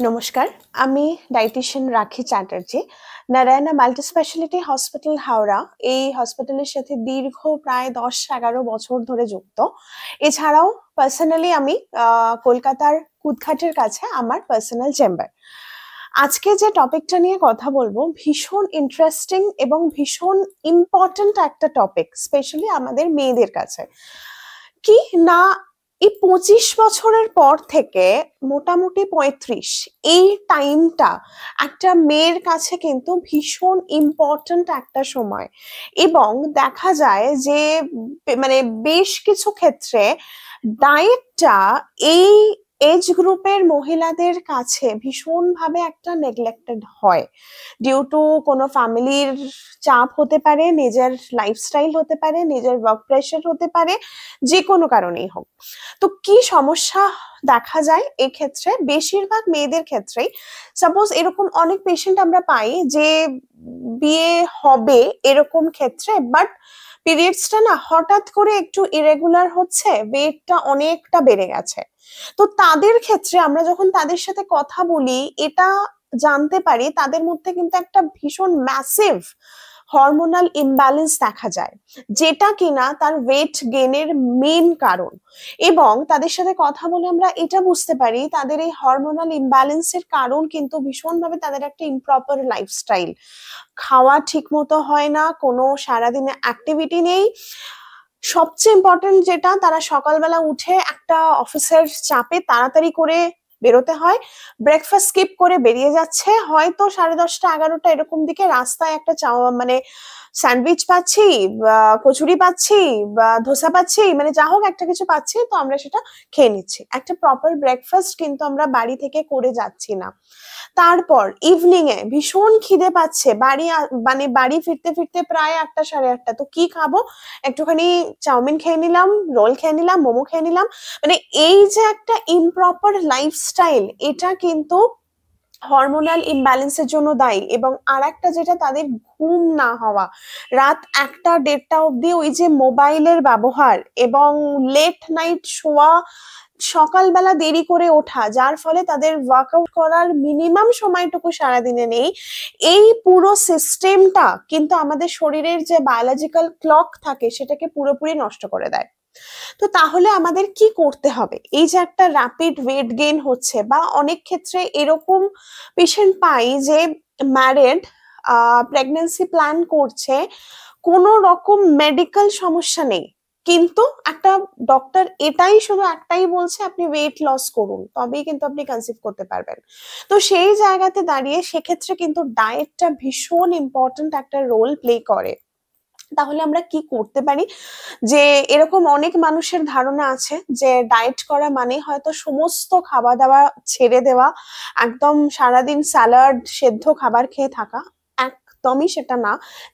নমস্কার, আমি ডায়েটিশিয়ান রাখি Chatterjee. Narayana multi speciality hospital Howrah এই হসপিটালের সাথে দীর্ঘ প্রায় 10-11 বছর ধরে যুক্ত। এছাড়াও পার্সোনালি আমি কলকাতার কুদঘাটের কাছে আমার পার্সোনাল চেম্বার। আজকে যে টপিকটা নিয়ে কথা বলবো ভীষণ ইন্টারেস্টিং এবং ভীষণ ইম্পর্ট্যান্ট একটা টপিক, স্পেশালি আমাদের মেয়েদের কাছে। কি না, এই 25 বছরের পর থেকে মোটামুটি 35 এই টাইমটা একটা মেয়ের কাছে কিন্তু ভীষণ ইম্পর্ট্যান্ট একটা সময়। এবং দেখা যায় যে মানে বেশ কিছু ক্ষেত্রে ডায়েটটা এই এজ গ্রুপের মহিলাদের কাছে ভীষণভাবে একটা নেগলেক্টেড হয়, ডিউ টু কোনো ফ্যামিলির চাপ হতে পারে, নিজের লাইফস্টাইল হতে পারে, নিজের ওয়ার্ক প্রেশার হতে পারে, যে কোনো কারণেই হোক। তো কি সমস্যা দেখা যায় এক্ষেত্রে? বেশিরভাগ মেয়েদের ক্ষেত্রেই সাপোজ এরকম অনেক পেশেন্ট আমরা পাই যে বিয়ে হবে এরকম ক্ষেত্রে, বাট পিরিয়ডসটা না হঠাৎ করে একটু ইরেগুলার হচ্ছে, ওয়েটটা অনেকটা বেড়ে গেছে। তো তাদের ক্ষেত্রে আমরা যখন তাদের সাথে কথা বলি এটা জানতে পারি তাদের মধ্যে কিন্তু একটা ভীষণ ম্যাসিভ হরমোনাল ইমব্যালেন্স দেখা যায়, যেটা কিনা তার ওয়েট গেইনের মেইন কারণ। এবং তাদের সাথে কথা বলে আমরা এটা বুঝতে পারি তাদের এই হরমোনাল ইমব্যালেন্সের কারণ কিন্তু ভীষণভাবে তাদের একটা ইমপ্রপার লাইফস্টাইল, খাওয়া ঠিক মতো হয় না, কোনো সারাদিনে অ্যাক্টিভিটি নেই। সবচেয়ে ইম্পর্টেন্ট যেটা, তারা সকালবেলা উঠে একটা অফিসের চাপে তাড়াতাড়ি করে বেরোতে হয়, ব্রেকফাস্ট স্কিপ করে বেরিয়ে যাচ্ছে, হয়তো 10:30 11টা এরকম দিকে রাস্তায় একটা মানে স্যান্ডউইচ পাচ্ছি বা কচুরি পাচ্ছি বা ধোসা পাচ্ছি, মানে যা হোক একটা কিছু পাচ্ছি, তো আমরা সেটা খেয়ে নিচ্ছি। একটা প্রপার ব্রেকফাস্ট কিন্তু আমরা বাড়ি থেকে করে যাচ্ছি না। তারপর ইভিনিং এ ভীষণ খিদে পাচ্ছে, মানে বাড়ি ফিরতে ফিরতে প্রায় 8টা 8:30, তো কি খাবো, একটুখানি চাউমিন খেয়ে নিলাম, রোল খেয়ে নিলাম, মোমো খেয়ে নিলাম। মানে এই যে একটা ইমপ্রপার লাইফস্টাইল, এটা কিন্তু হরমোনাল ইমব্যালেন্সের জন্য দায়ী। এবং আর একটা যেটা, তাদের ঘুম না হওয়া, রাত 1টা 1:30 অব্দি ওই যে মোবাইলের ব্যবহার এবং লেট নাইট শোয়া, সকালবেলা দেরি করে ওঠা, যার ফলে তাদের ওয়ার্কআউট করার মিনিমাম সময়টুকু সারাদিনে নেই। এই পুরো সিস্টেমটা কিন্তু আমাদের শরীরের যে বায়োলজিক্যাল ক্লক থাকে সেটাকে পুরোপুরি নষ্ট করে দেয়। তো তাহলে আমাদের কি করতে হবে? এই যে একটা র্যাপিড ওয়েট গেইন হচ্ছে, বা অনেক ক্ষেত্রে এরকম পেশেন্ট পাই যে ম্যারিড, প্রেগন্যান্সি প্ল্যান করছে, কোনো রকম মেডিকেল সমস্যা নেই, কিন্তু একটা ডক্টর এটাই শুধু একটাই বলছে আপনি ওয়েট লস করুন, তবেই কিন্তু আপনি কনসিভ করতে পারবেন। তো সেই জায়গাতে দাঁড়িয়ে সেক্ষেত্রে কিন্তু ডায়েটটা ভীষণ ইম্পর্টেন্ট একটা রোল প্লে করে। তাহলে আমরা কি করতে পারি? যে এরকম অনেক মানুষের ধারণা আছে যে ডায়েট করা মানে হয়তো সমস্ত খাওয়া দাওয়া ছেড়ে দেওয়া, একদম সারাদিন স্যালাড সেদ্ধ খাবার খেয়ে থাকা। একদমই সেটা না।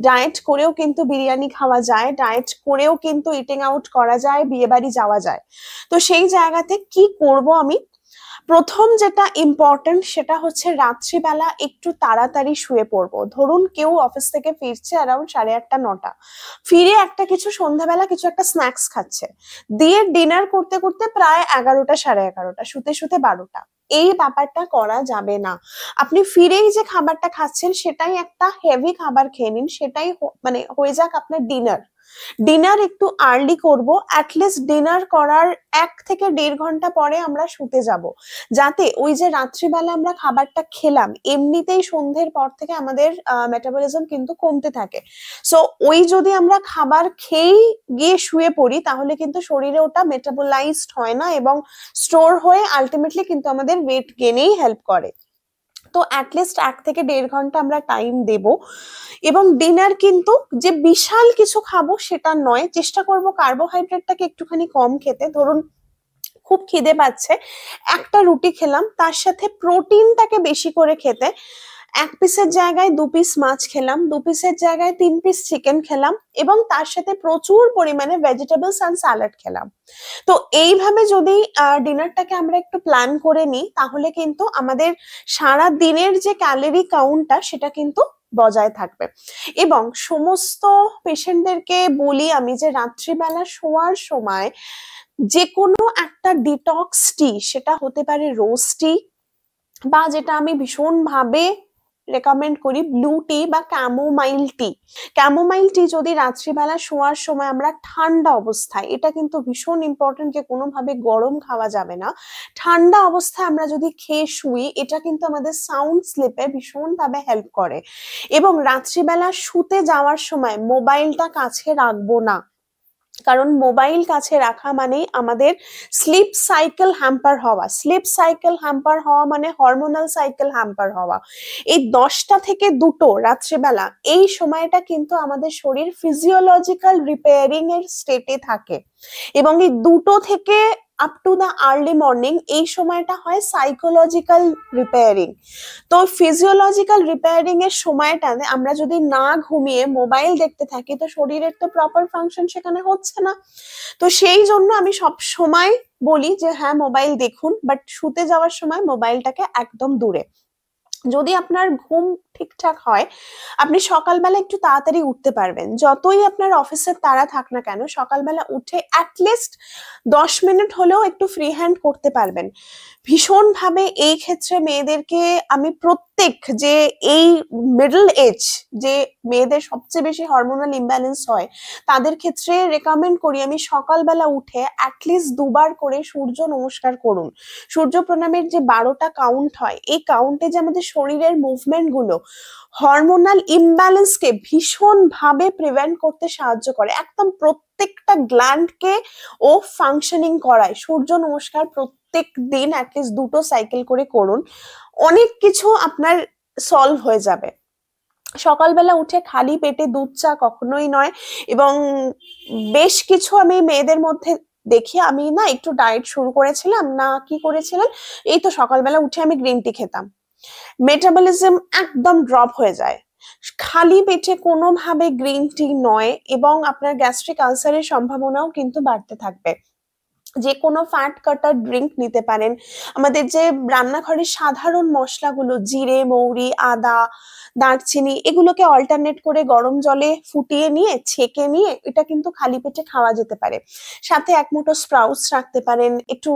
ডায়েট করেও কিন্তু বিরিয়ানি খাওয়া যায়, ডায়েট করেও কিন্তু ইটিং আউট করা যায়, বিয়ে বাড়ি যাওয়া যায়। তো সেই জায়গাতে কি করব আমি? প্রথম যেটা ইম্পর্টেন্ট সেটা হচ্ছে রাত্রিবেলা একটু তাড়াতাড়ি শুয়ে পড়বো। ধরুন কেউ অফিস থেকে ফিরছে অ্যারাউন্ড 8:30 9টা, ফিরে একটা কিছু সন্ধ্যাবেলা কিছু একটা স্ন্যাক্স খাচ্ছে, দিয়ে ডিনার করতে করতে প্রায় 11টা 11:30, শুতে শুতে 12টা। এই ব্যাপারটা করা যাবে না। আপনি ফিরেই যে খাবারটা খাচ্ছেন সেটাই একটা হেভি খাবার খেয়ে নিন, সেটাই মানে হয়ে যাক আপনার ডিনার। ডিনার একটু আর্লি করব, অ্যাটলিস্ট ডিনার করার 1 থেকে 1.5 ঘন্টা পরে আমরা শুতে যাব, যাতে ওই যে রাত্রিবেলা আমরা খাবারটা খেলাম, এমনিতেই সন্ধ্যের পর থেকে আমাদের মেটাবলিজম কিন্তু কমতে থাকে। সো ওই যদি আমরা খাবার খেয়েই গিয়ে শুয়ে পড়ি তাহলে কিন্তু শরীরে ওটা মেটাবলাইজড হয় না এবং স্টোর হয়ে আলটিমেটলি কিন্তু আমাদের ওয়েট গেইনেই হেল্প করে। তো অ্যাটলিস্ট 1 থেকে 1.5 ঘন্টা আমরা টাইম দেব। এবং ডিনার কিন্তু যে বিশাল কিছু খাবো সেটা নয়, চেষ্টা করব কার্বোহাইড্রেটটাকে একটুখানি কম খেতে। ধরুন খুব খিদে পাচ্ছে, একটা রুটি খেলাম, তার সাথে প্রোটিনটাকে বেশি করে খেতে 1 পিসের জায়গায় 2 পিস মাছ খেলাম, 2 পিসের জায়গায় 3 পিস চিকেন খেলাম, এবং তার সাথে প্রচুর পরিমাণে ভেজিটেবলস অ্যান্ড স্যালাড খেলাম। তো এইভাবে যদি ডিনারটাকে আমরা একটু প্ল্যান করে নিই তাহলে কিন্তু আমাদের সারা দিনের যে ক্যালোরি কাউন্টটা সেটা কিন্তু বজায় থাকবে। এবং সমস্ত পেশেন্টদেরকে বলি আমি যে রাত্রিবেলা শোয়ার সময় যে কোনো একটা ডিটক্স টি, সেটা হতে পারে রোজ টি, বা যেটা আমি ভীষণ ভাবে রেকমেন্ড করি, ব্লু টি বা ক্যামোমাইল টি। ক্যামোমাইল টি যদি রাত্রিবেলা শোয়ার সময় আমরা ঠান্ডা অবস্থায়, এটা কিন্তু ভীষণ ইম্পর্টেন্ট যে কোনোভাবে গরম খাওয়া যাবে না, ঠান্ডা অবস্থায় আমরা যদি খেয়ে শুই, এটা কিন্তু আমাদের সাউন্ড স্লিপে ভীষণভাবে হেল্প করে। এবং রাত্রিবেলা শুতে যাওয়ার সময় মোবাইলটা কাছে রাখবো না, কারণ মোবাইল কাছে রাখা মানেই আমাদের স্লিপ সাইকেল হ্যাম্পার হওয়া। স্লিপ সাইকেল হ্যাম্পার হওয়া মানে হরমোনাল সাইকেল হ্যাম্পার হওয়া। এই 10টা থেকে 2টো রাত্রিবেলা, এই সময়টা কিন্তু আমাদের শরীর ফিজিওলজিক্যাল রিপেয়ারিং এর স্টেটে থাকে, এবং এই 2টো থেকে up to the early morning এই সময়টা হয় সাইকোলজিক্যাল রিপেয়ারিং। তো ফিজিওলজিক্যাল রিপেয়ারিং এর সময়টাতে আমরা যদি না ঘুমিয়ে মোবাইল দেখতে থাকি, তো শরীরের তো প্রপার ফাংশন সেখানে হচ্ছে না। তো সেই জন্য আমি সব সময় বলি যে হ্যাঁ মোবাইল দেখুন, বাট শুতে যাওয়ার সময় মোবাইলটাকে একদম দূরে। যদি আপনার ঘুম ঠিকঠাক হয়, আপনি সকালবেলা একটু তাড়াতাড়ি উঠতে পারবেন। যতই আপনার অফিসের তাড়া থাক না কেন, সকালবেলা উঠে অ্যাটলিস্ট 10 মিনিট হলেও একটু ফ্রি হ্যান্ড করতে পারবেন। ভীষণভাবে এই ক্ষেত্রে মেয়েদেরকে আমি প্রত্যেক, যে এই মিডল এজ যে মেয়েদের সবচেয়ে বেশি হরমোনাল ইমব্যালেন্স হয়, তাদের ক্ষেত্রে রেকমেন্ড করি আমি সকালবেলা উঠে অ্যাটলিস্ট 2বার করে সূর্য নমস্কার করুন। সূর্য প্রণামের যে 12টা কাউন্ট হয়, এই কাউন্টে যে আমাদের শরীরের মুভমেন্ট গুলো হরমোনাল ইমব্যালেন্সকে ভীষণ ভাবে প্রিভেন্ট করতে সাহায্য করে, একদম প্রত্যেকটা গ্ল্যান্ডকে ও ফাংশনিং করায়। সূর্য নমস্কার প্রত্যেক দিন অ্যাটলিস্ট 2টো সাইকেল করে করুন, অনেক কিছু আপনার সলভ হয়ে যাবে। সকালবেলা উঠে খালি পেটে দুধ চা কখনোই নয়। এবং বেশ কিছু আমি মেয়েদের মধ্যে দেখি, আমি না একটু ডায়েট শুরু করেছিলাম না, কি করেছিলাম, এই তো সকালবেলা উঠে আমি গ্রিন টি খেতাম, মেটাবলিজম একদম ড্রপ হয়ে যায়। খালি পেটে কোনোভাবে গ্রিন টি নয়, এবং আপনার গ্যাস্ট্রিক আলসারের সম্ভাবনাও কিন্তু বাড়তে থাকবে। যে কোনো ফ্যাট কাটার ড্রিঙ্ক নিতে পারেন। আমাদের যে রান্নাঘরের সাধারণ মশলাগুলো, জিরে, মৌরি, আদা, দারচিনি, এগুলোকে অল্টারনেট করে গরম জলে ফুটিয়ে নিয়ে ছেঁকে নিয়ে এটা কিন্তু খালি পেটে খাওয়া যেতে পারে। সাথে এক মুঠো স্প্রাউটস রাখতে পারেন, একটু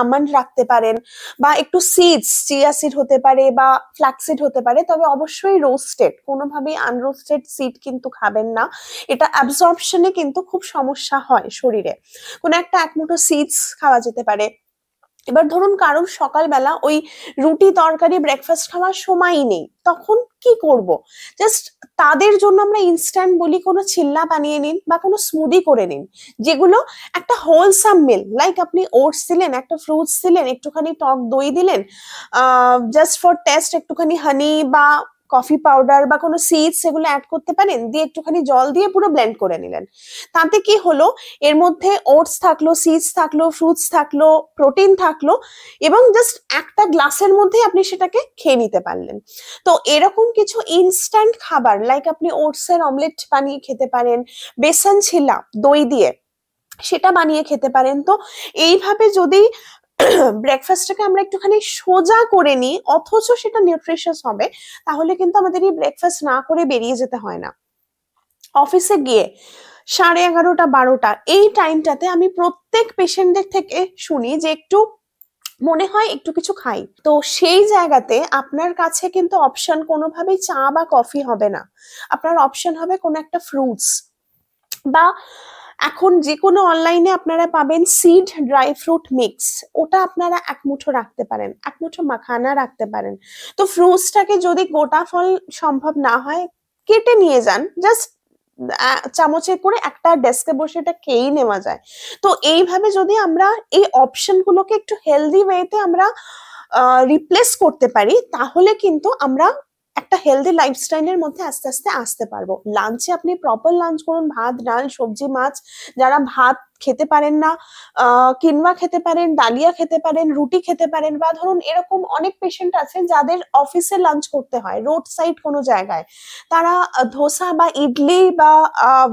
আমন্ড রাখতে পারেন, বা একটু সিডস, চিয়া সিড হতে পারে বা ফ্ল্যাক্সিড হতে পারে, তবে অবশ্যই রোস্টেড, কোনোভাবেই আনরোস্টেড সিড কিন্তু খাবেন না। এটা অ্যাবজর্পশনে কিন্তু খুব সমস্যা হয় শরীরে। কোনো একটা এক মুঠো সিডস খাওয়া যেতে পারে। এবার ধরুন কারোর সকালবেলা ওই রুটি তরকারি ব্রেকফাস্ট খাওয়ার সময়ই নেই, তখন কি করব? জাস্ট তাদের জন্য আমরা ইনস্ট্যান্ট বলি কোনো চিল্লা বানিয়ে নিন বা কোনো স্মুদি করে নিন, যেগুলো একটা হোলসাম মিল, লাইক আপনি ওটস দিলেন, একটা ফ্রুটস দিলেন, একটুখানি টক দই দিলেন, জাস্ট ফর টেস্ট একটুখানি হানি বা কফি পাউডার বা কোনো সিডস সেগুলো অ্যাড করতে পারেন, দিয়ে একটুখানি জল দিয়ে পুরো ব্লেন্ড করে নিলেন। তাতে কি হলো, এর মধ্যে ওটস থাকলো, সিডস থাকলো, ফ্রুটস থাকলো, প্রোটিন থাকলো, এবং জাস্ট একটা গ্লাসের মধ্যে আপনি সেটাকে খেয়ে নিতে পারলেন। তো এরকম কিছু ইনস্ট্যান্ট খাবার, লাইক আপনি ওটসের অমলেট বানিয়ে খেতে পারেন, বেসন ছিলা দই দিয়ে সেটা বানিয়ে খেতে পারেন। তো এইভাবে যদি ব্রেকফাস্টটাকে আমরা একটুখানি সোজা করে নিই, অথচ সেটা নিউট্রিশিয়াস হবে, তাহলে কিন্তু আমাদের এই ব্রেকফাস্ট না করে বেরিয়ে যেতে হয় না। অফিসে গিয়ে 11:30 12টা এই টাইমটাতে আমি প্রত্যেক পেশেন্টদের থেকে শুনি যে একটু মনে হয় একটু কিছু খাই। তো সেই জায়গাতে আপনার কাছে কিন্তু অপশন কোনোভাবেই চা বা কফি হবে না, আপনার অপশন হবে কোনো একটা ফ্রুটস, বা এখন যে কোনো অনলাইনে আপনারা পাবেন সিড ড্রাই ফ্রুট মিক্স, ওটা আপনারা এক মুঠো রাখতে পারেন, এক মুঠো মাখানা রাখতে পারেন। তো ফ্রুটসটাকে যদি গোটা ফল সম্ভব না হয়, কেটে নিয়ে যান, জাস্ট চামচে করে একটা ডেস্কে বসে এটা খেয়েই নেওয়া যায়। তো এইভাবে যদি আমরা এই অপশন গুলোকে একটু হেলদি ওয়েতে আমরা রিপ্লেস করতে পারি, তাহলে কিন্তু আমরা একটা হেলদি লাইফস্টাইলের মধ্যে আস্তে আস্তে আসতে পারবো। লাঞ্চে আপনি প্রপার লাঞ্চ করুন, ভাত ডাল সবজি মাছ, যারা ভাত খেতে পারেন না, কিনওয়া খেতে পারেন, ডালিয়া খেতে পারেন, রুটি খেতে পারেন, বা ধরুন এরকম অনেক পেশেন্ট আছেন যাদের অফিসে লাঞ্চ করতে হয় রোড সাইড কোনো জায়গায়, তারা ধোসা বা ইডলি বা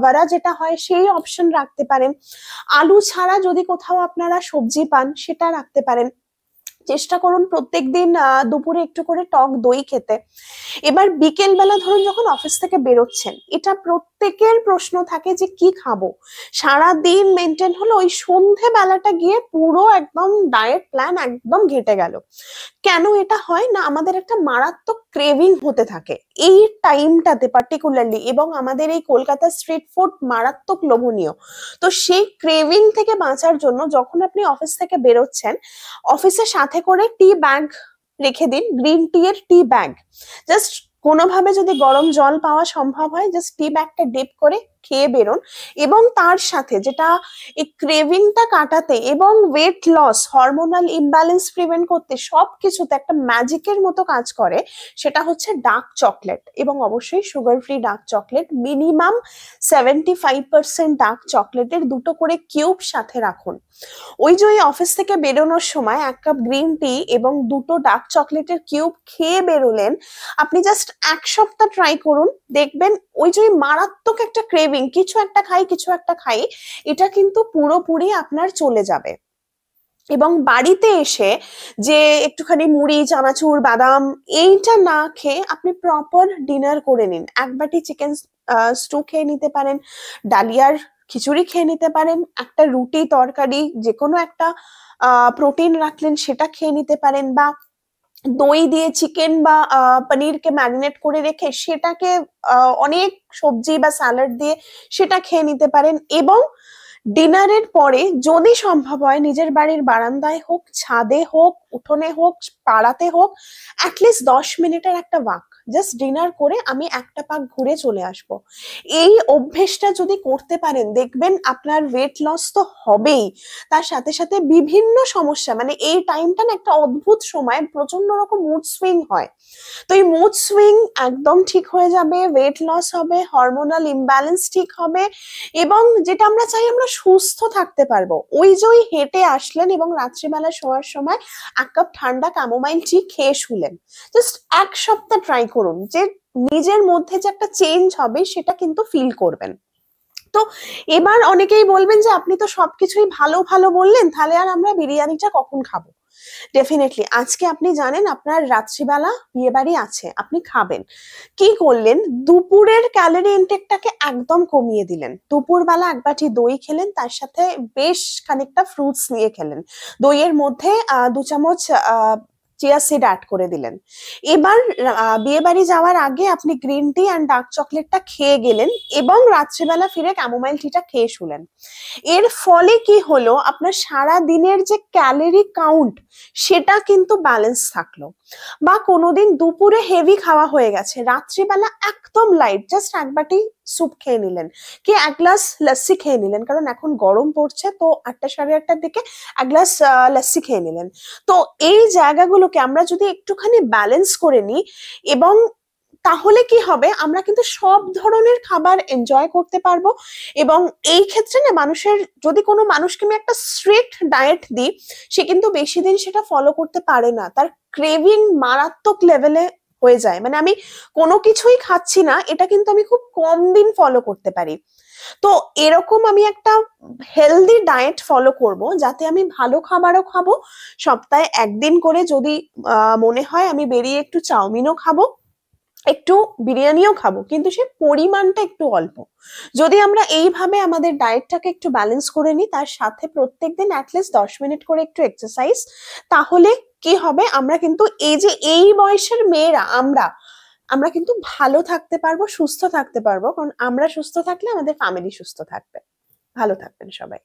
বড়া যেটা হয় সেই অপশন রাখতে পারেন। আলু ছাড়া যদি কোথাও আপনারা সবজি পান সেটা রাখতে পারেন। চেষ্টা করুন প্রত্যেকদিন দুপুরে একটু করে টক দই খেতে। এবার বিকেল বেলা ধরুন যখন অফিস থেকে বেরোচ্ছেন, এটা প্রত্যেকের প্রশ্ন থাকে যে কি খাবো, সারাদিন মেনটেন হলো, ওই সন্ধে বেলাটা গিয়ে পুরো একদম ডায়েট প্ল্যান একদম ঘেটে গেল। কেন এটা হয় না, আমাদের একটা মারাত্মক ক্রেভিং হতে থাকে এই টাইমটাতে পার্টিকুলারলি, এবং আমাদের এই কলকাতা স্ট্রিট ফুড মারাত্মক লোভনীয়। তো সেই ক্রেভিং থেকে বাঁচার জন্য যখন আপনি অফিস থেকে বেরোচ্ছেন, অফিসের সাথে করে টি ব্যাগ রেখে দিন, গ্রিন টি এর টি ব্যাগ। জাস্ট কোনোভাবে যদি গরম জল পাওয়া সম্ভব হয়, জাস্ট টি ব্যাগটা ডিপ করে খেয়ে বেরোন। এবং তার সাথে যেটা এই ক্রেভিংটা কাটাতে এবং weight loss, hormonal imbalance prevent করতে সবকিছুতে একটা ম্যাজিকের মতো কাজ করে, সেটা হচ্ছে ডার্ক চকলেট। এবং অবশ্যই sugar free dark chocolate, minimum 75% dark চকলেটের 2টো করে কিউব সাথে রাখুন। ওই যে ওই অফিস থেকে বেরোনোর সময় 1 কাপ গ্রিন টি এবং 2টো ডার্ক চকলেটের কিউব খেয়ে বেরোলেন, আপনি জাস্ট 1 সপ্তাহ ট্রাই করুন, দেখবেন ওই যে মারাত্মক একটা ক্রেভিং, কিছু একটা খাই কিছু একটা খাই, এটা কিন্তু পুরোপুরি আপনার চলে যাবে। এবং বাড়িতে এসে যে একটুখানি মুড়ি, চানাচুর, বাদাম এইটা না খেয়ে আপনি প্রপার ডিনার করে নিন। 1 বাটি চিকেন স্টু খেয়ে নিতে পারেন, ডালিয়ার খিচুড়ি খেয়ে নিতে পারেন, একটা রুটি তরকারি যে কোনো একটা প্রোটিন রাখলেন সেটা খেয়ে নিতে পারেন, বা দই দিয়ে চিকেন বা পনিরকে ম্যারিনেট করে রেখে সেটাকে অনেক সবজি বা স্যালাড দিয়ে সেটা খেয়ে নিতে পারেন। এবং ডিনারের পরে যদি সম্ভব হয় নিজের বাড়ির বারান্দায় হোক, ছাদে হোক, উঠোনে হোক, পাড়াতে হোক, অ্যাটলিস্ট 10 মিনিটের একটা ওয়াক, জাস্ট ডিনার করে আমি একটা পাক ঘুরে চলে আসব। এই অভ্যেসটা যদি করতে পারেন, দেখবেন আপনার ওয়েট লস তো হবেই, তার সাথে সাথে বিভিন্ন সমস্যা, মানে এই টাইমটা না একটা অদ্ভুত সময়, প্রচন্ড রকম মুড সুইং হয়। তো এই মুড সুইং একদম ঠিক হয়ে যাবে, ওয়েট লস হবে, হরমোনাল ইমব্যালেন্স ঠিক হবে, এবং যেটা আমরা চাই, আমরা সুস্থ থাকতে পারবো। ওই যে ওই হেঁটে আসলেন এবং রাত্রিবেলা শোয়ার সময় 1 কাপ ঠান্ডা ক্যামোমাইল টি খেয়ে শুলেন, জাস্ট 1 সপ্তাহ ট্রাই করুন, যে নিজের মধ্যে যে একটা চেঞ্জ হবে সেটা কিন্তু ফিল করবেন। তো এবার অনেকেই বলবেন যে আপনি তো সবকিছুই ভালো ভালো বললেন, তাহলে আর আমরা বিরিয়ানিটা কখন খাবো? ডেফিনেটলি আজকে আপনি জানেন আপনার রাত্রিবেলা বিয়ে বাড়ি আছে, আপনি খাবেন, কি করলেন, দুপুরের ক্যালোরি ইনটেকটাকে একদম কমিয়ে দিলেন। দুপুরবেলা 1 বাটি দই খেলেন, তার সাথে বেশ খানিকটা ফ্রুটস নিয়ে খেলেন, দইয়ের মধ্যে 2 চামচ চিয়া সিড অ্যাড করে দিলেন। এবার বিয়ে বাড়ি যাওয়ার আগে আপনি গ্রিন টি অ্যান্ড ডার্ক চকলেটটা খেয়ে গেলেন, এবং রাত্রিবেলা ফিরে ক্যামোমাইল টিটা খেয়ে শুলেন। এর ফলে কি হলো, আপনার সারা দিনের যে ক্যালোরি কাউন্ট সেটা কিন্তু ব্যালেন্স থাকলো। বা কোনোদিন দুপুরে হেভি খাওয়া হয়ে গেছে, রাত্রিবেলা একদম লাইট, জাস্ট 1 বাটি স্যুপ খেয়ে নিলেন, কি 1 গ্লাস লস্যি খেয়ে নিলেন, কারণ এখন গরম পড়ছে, তো 8টা সাড়ে 8টার দিকে 1 গ্লাস লস্যি খেয়ে নিলেন। তো এই জায়গাগুলোকে আমরা যদি একটুখানি ব্যালেন্স করে নিই, এবং তাহলে কি হবে, আমরা কিন্তু সব ধরনের খাবার এনজয় করতে পারবো। এবং এই ক্ষেত্রে না, মানুষের যদি কোনো মানুষকে আমি একটা স্ট্রিক্ট ডায়েট দিই, সে কিন্তু বেশি দিন সেটা ফলো করতে পারে না, তার ক্রেভিং মারাত্মক লেভেলে হয়ে যায়, মানে আমি কোনো কিছুই খাচ্ছি না, এটা কিন্তু আমি খুব কম দিন ফলো করতে পারি। তো এরকম আমি একটা হেলদি ডায়েট ফলো করব, যাতে আমি ভালো খাবারও খাবো, সপ্তাহে 1 দিন করে যদি মনে হয় আমি বেরিয়ে একটু চাউমিনও খাবো, একটু বিরিয়ানিও খাবো, কিন্তু সে পরিমাণটা একটু অল্প। যদি আমরা এইভাবে আমাদের ডায়েটটাকে একটু ব্যালেন্স করে নিই, তার সাথে প্রত্যেকদিন অ্যাটলিস্ট 10 মিনিট করে একটু এক্সারসাইজ, তাহলে কি হবে, আমরা কিন্তু এই যে এই বয়সের মেয়েরা আমরা কিন্তু ভালো থাকতে পারবো, সুস্থ থাকতে পারবো, কারণ আমরা সুস্থ থাকলে আমাদের ফ্যামিলি সুস্থ থাকবে। ভালো থাকবেন সবাই।